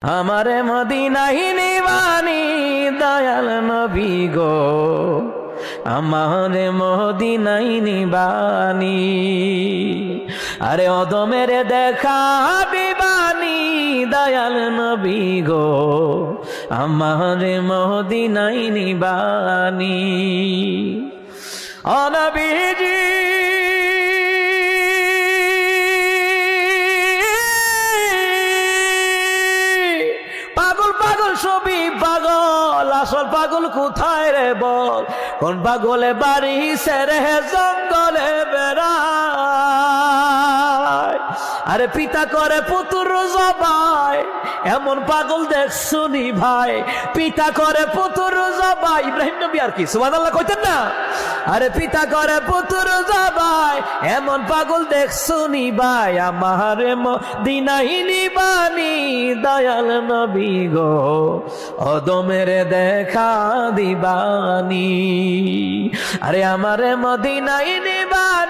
আমারে মদিনায় নিবানি দয়াল নবী গো, আমারে মদিনায় নিবানি। আরে অদমের দেখা দিবানি দয়াল নবী গো, আমারে মদিনায় নিবানি। ও নবীজি সবই পাগল, আসল পাগল কোথায় রে বল? কোন পাগলে বাড়ি সেরে জঙ্গলে বেড়ায়। আরে পিতা করে পুত্র জবাই, এমন পাগল দেখছুনি ভাই। পিতা করে পুত্র জবাই, ইব্রাহিম নবী আর কি সুবহানাল্লাহ কইতেন না? আরে পিতা করে পুত্র জবাই, এমন পাগল দেখছুনি ভাই। আমারে মদিনায় নিবানি দয়াল নবী গো, অদমের দেখা দিবানি। আরে আমারে মদিনায় নিবানি।